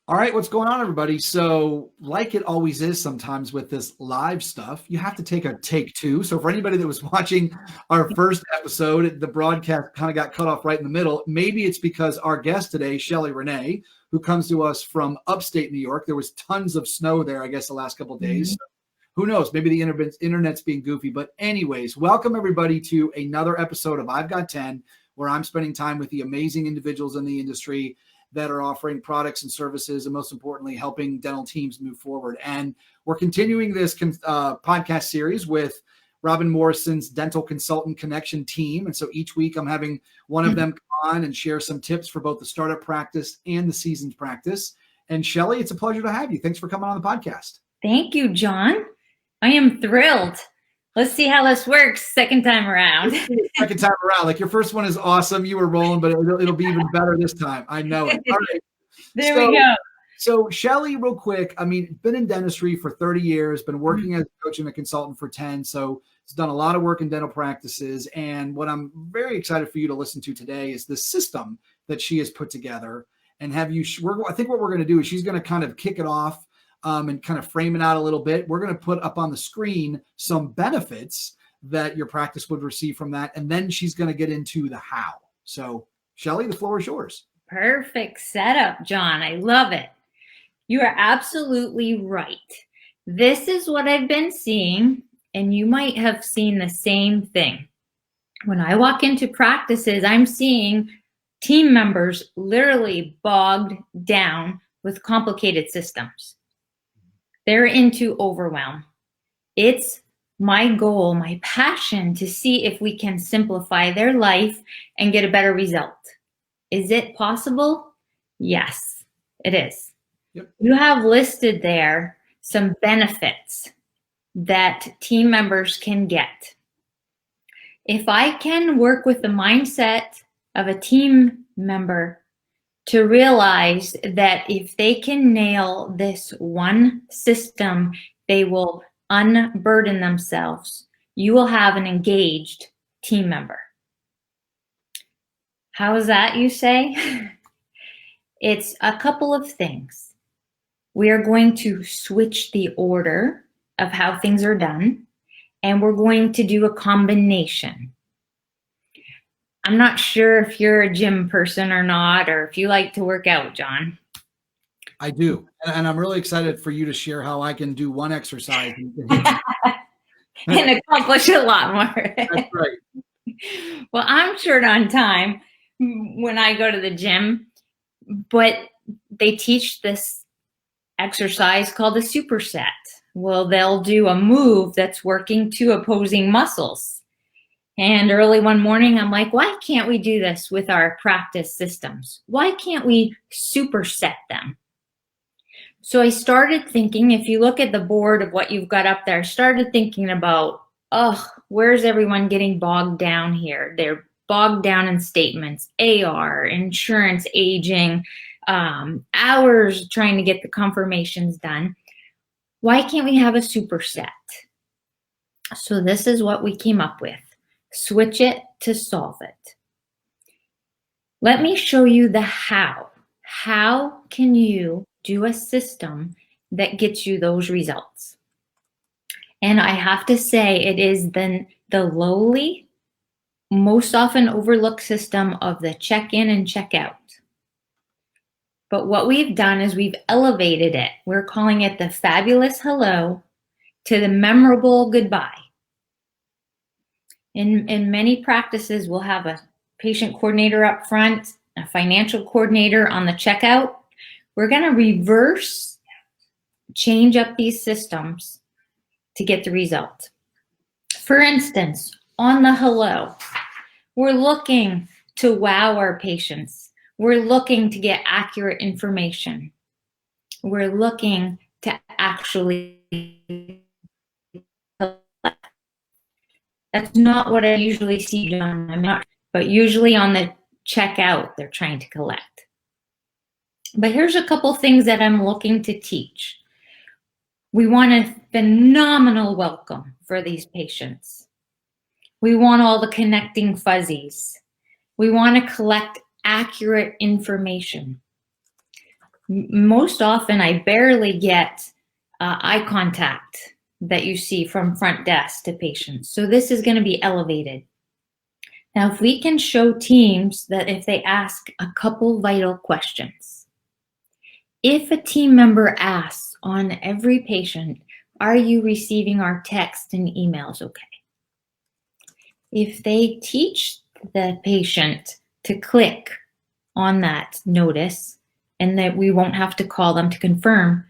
All right, what's going on, everybody? So, like it always is sometimes with this live stuff, you have to take a take two. So, for anybody that was watching our first episode, the broadcast kind of got cut off right in the middle. Maybe it's because our guest today, Shelley Renee, who comes to us from upstate New York, there was tons of snow there, I guess, the last couple of days. So who knows? Maybe the internet's being goofy. But, anyways, welcome everybody to another episode of I've Got 10, where I'm spending time with the amazing individuals in the industry that are offering products and services, and most importantly, helping dental teams move forward. And we're continuing this podcast series with Robin Morrison's Dental Consultant Connection team. And so each week I'm having one of them come on and share some tips for both the startup practice and the seasoned practice. And Shelley, it's a pleasure to have you. Thanks for coming on the podcast. Thank you, John. I am thrilled. Let's see how this works second time around. Second time around. Like, your first one is awesome. You were rolling, but it'll be even better this time. I know it. All right. There we go. So Shelley, real quick, I mean, been in dentistry for 30 years, been working as a coach and a consultant for 10. So it's done a lot of work in dental practices. And what I'm very excited for you to listen to today is the system that she has put together. And I think what we're going to do is she's going to kind of kick it off and kind of frame it out a little bit. We're going to put up on the screen some benefits that your practice would receive from that. And then she's going to get into the how. So Shelley, the floor is yours. Perfect setup, John. I love it. You are absolutely right. This is what I've been seeing, and you might have seen the same thing. When I walk into practices, I'm seeing team members literally bogged down with complicated systems. They're into overwhelm. It's my goal, my passion to see if we can simplify their life and get a better result. Is it possible? Yes, it is. Yep. You have listed there some benefits that team members can get. If I can work with the mindset of a team member to realize that if they can nail this one system, they will unburden themselves. You will have an engaged team member. How is that, you say? It's a couple of things. We are going to switch the order of how things are done, and we're going to do a combination. I'm not sure if you're a gym person or not, or if you like to work out, John. I do. And I'm really excited for you to share how I can do one exercise and accomplish a lot more. That's right. Well, I'm short on time when I go to the gym, but they teach this exercise called a superset. Well, they'll do a move that's working two opposing muscles. And early one morning, I'm like, why can't we do this with our practice systems? Why can't we superset them? So I started thinking, if you look at the board of what you've got up there, I started thinking about, where's everyone getting bogged down here? They're bogged down in statements, AR, insurance, aging, hours trying to get the confirmations done. Why can't we have a superset? So this is what we came up with. Switch it to solve it. Let me show you the how. How can you do a system that gets you those results? And I have to say, it is the lowly, most often overlooked system of the check-in and check-out. But what we've done is we've elevated it. We're calling it the fabulous hello to the memorable goodbye. In many practices, we'll have a patient coordinator up front, a financial coordinator on the checkout. We're going to change up these systems to get the result. For instance, on the hello, we're looking to wow our patients. We're looking to get accurate information. We're looking to actually That's not what I usually see, John. But usually on the checkout, they're trying to collect. But here's a couple things that I'm looking to teach. We want a phenomenal welcome for these patients. We want all the connecting fuzzies. We want to collect accurate information. Most often, I barely get eye contact that you see from front desk to patients. So this is going to be elevated. Now, if we can show teams that if they ask a couple vital questions, if a team member asks on every patient, are you receiving our text and emails okay? If they teach the patient to click on that notice and that we won't have to call them to confirm,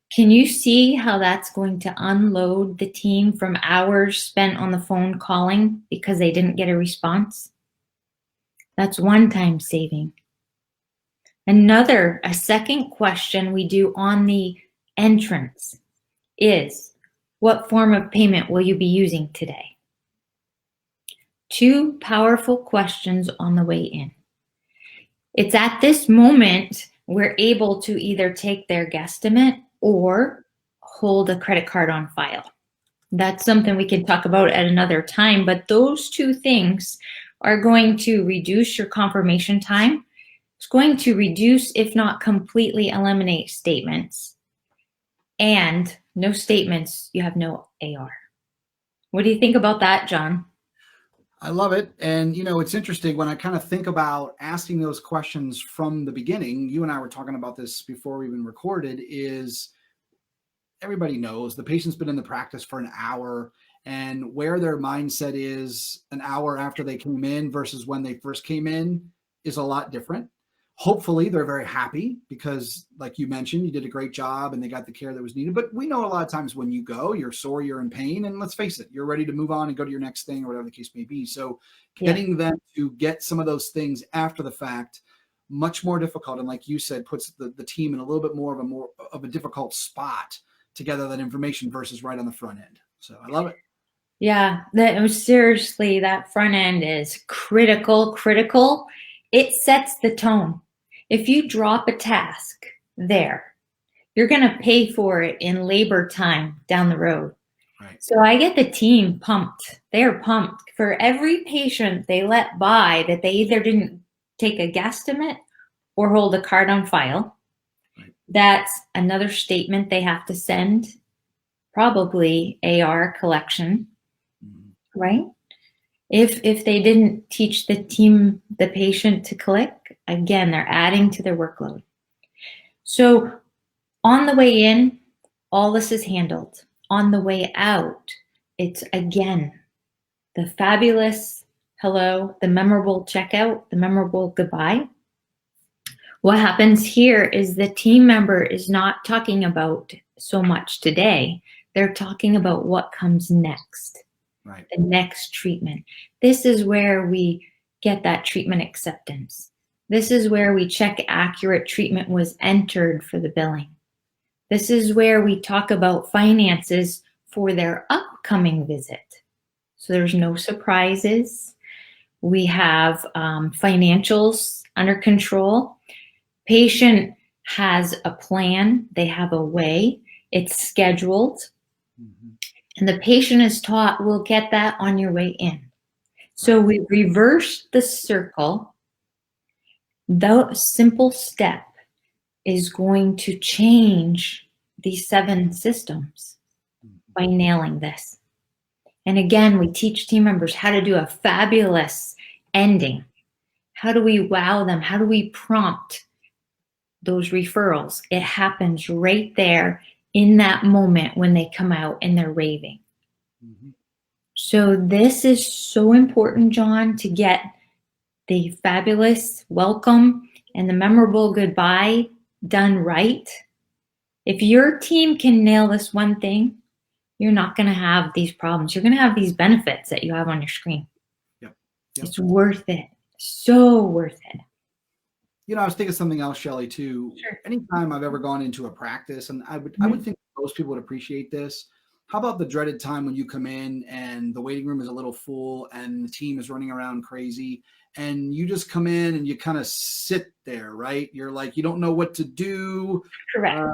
can you see how that's going to unload the team from hours spent on the phone calling because they didn't get a response? That's one time saving. A second question we do on the entrance is, what form of payment will you be using today? Two powerful questions on the way in. It's at this moment we're able to either take their guesstimate or hold a credit card on file. That's something we can talk about at another time, but those two things are going to reduce your confirmation time. It's going to reduce, if not completely eliminate statements. And no statements, you have no AR. What do you think about that, John? I love it. And, it's interesting when I kind of think about asking those questions from the beginning. You and I were talking about this before we even recorded, is everybody knows the patient's been in the practice for an hour, and where their mindset is an hour after they came in versus when they first came in is a lot different. Hopefully they're very happy because, like you mentioned, you did a great job and they got the care that was needed. But we know a lot of times when you go, you're sore, you're in pain, and let's face it, you're ready to move on and go to your next thing or whatever the case may be. So getting them to get some of those things after the fact, much more difficult. And like you said, puts the team in a little bit more of a difficult spot to gather that information versus right on the front end. So I love it. Yeah, seriously, that front end is critical. It sets the tone. If you drop a task there, you're going to pay for it in labor time down the road. Right. So I get the team pumped. They're pumped for every patient they let by that they either didn't take a guesstimate or hold a card on file. Right. That's another statement they have to send, probably AR collection, right? If they didn't teach the patient to click, again, they're adding to their workload. So on the way in, all this is handled. On the way out, it's again, the fabulous hello, the memorable checkout, the memorable goodbye. What happens here is the team member is not talking about so much today. They're talking about what comes next. Right. The next treatment. This is where we get that treatment acceptance. This is where we check accurate treatment was entered for the billing. This is where we talk about finances for their upcoming visit. So there's no surprises. We have financials under control. Patient has a plan. They have a way. It's scheduled. Mm-hmm. And the patient is taught, we'll get that on your way in. So we reverse the circle. The simple step is going to change these 7 systems by nailing this. And again, we teach team members how to do a fabulous ending. How do we wow them? How do we prompt those referrals? It happens right there in that moment when they come out and they're raving. Mm-hmm. So this is so important, John, to get the fabulous welcome and the memorable goodbye done right. If your team can nail this one thing, you're not going to have these problems. You're going to have these benefits that you have on your screen. Yep. It's worth it. So worth it. I was thinking something else, Shelley, too. Sure. Anytime I've ever gone into a practice, and I would think most people would appreciate this. How about the dreaded time when you come in and the waiting room is a little full and the team is running around crazy and you just come in and you kind of sit there, right? You're like, you don't know what to do. Correct.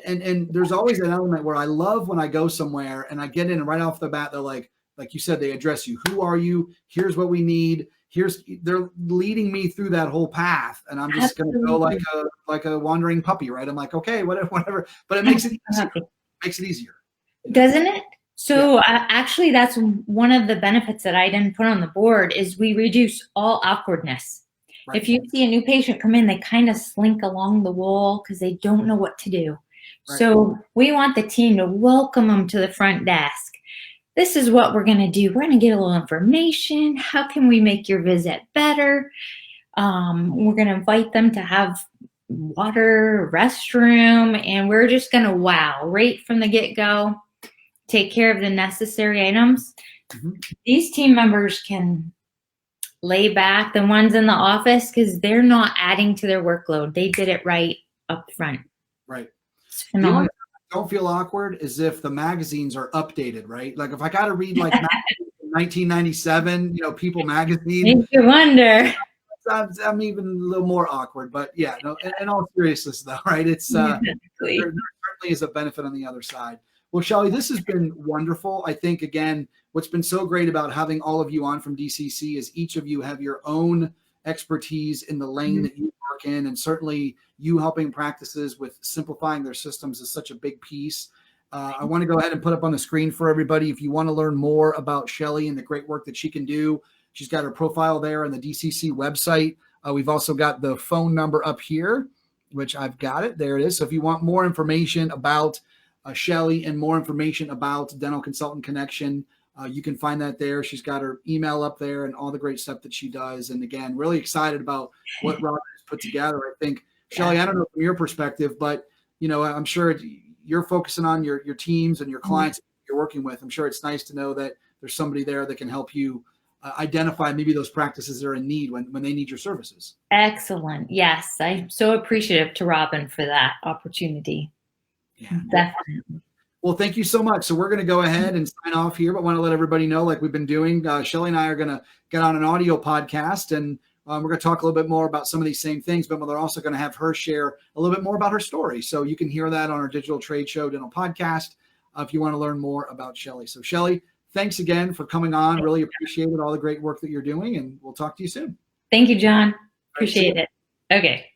And there's always an element where I love when I go somewhere and I get in and right off the bat, they're like you said, they address you. Who are you? Here's what we need. they're leading me through that whole path, and I'm just going to go like a wandering puppy, right? I'm like, okay, whatever, but it makes it easier. Makes it easier, doesn't it? So actually, that's one of the benefits that I didn't put on the board is we reduce all awkwardness. Right. If you see a new patient come in, they kind of slink along the wall because they don't know what to do. Right. So we want the team to welcome them to the front desk. This is what we're going to do. We're going to get a little information. How can we make your visit better? We're going to invite them to have water, restroom, and we're just going to wow right from the get-go, take care of the necessary items. Mm-hmm. These team members can lay back, the ones in the office, because they're not adding to their workload. They did it right up front. Right. Don't feel awkward as if the magazines are updated, right? Like if I got to read like 1997, People magazine. Makes you wonder. I'm even a little more awkward, but yeah, no. In all seriousness, though, right? It's there certainly is a benefit on the other side. Well, Shelley, this has been wonderful. I think, again, what's been so great about having all of you on from DCC is each of you have your own expertise in the lane that you work in, and certainly you helping practices with simplifying their systems is such a big piece. I want to go ahead and put up on the screen for everybody. If you want to learn more about Shelley and the great work that she can do, she's got her profile there on the DCC website. We've also got the phone number up here, which I've got it. There it is. So if you want more information about Shelley and more information about Dental Consultant Connection, you can find that there. She's got her email up there and all the great stuff that she does. And again, really excited about what Robin has put together. I think, Shelley, I don't know from your perspective, but I'm sure you're focusing on your teams and your clients you're working with. I'm sure it's nice to know that there's somebody there that can help you identify maybe those practices that are in need when they need your services. Excellent. Yes, I'm so appreciative to Robin for that opportunity. Yeah, definitely. Well, thank you so much. So we're going to go ahead and sign off here, but want to let everybody know, like we've been doing, Shelley and I are going to get on an audio podcast, and we're going to talk a little bit more about some of these same things, but we're also going to have her share a little bit more about her story. So you can hear that on our Digital Trade Show Dental Podcast if you want to learn more about Shelley. So Shelley, thanks again for coming on. Really appreciate it, all the great work that you're doing, and we'll talk to you soon. Thank you, John. Appreciate it. Okay.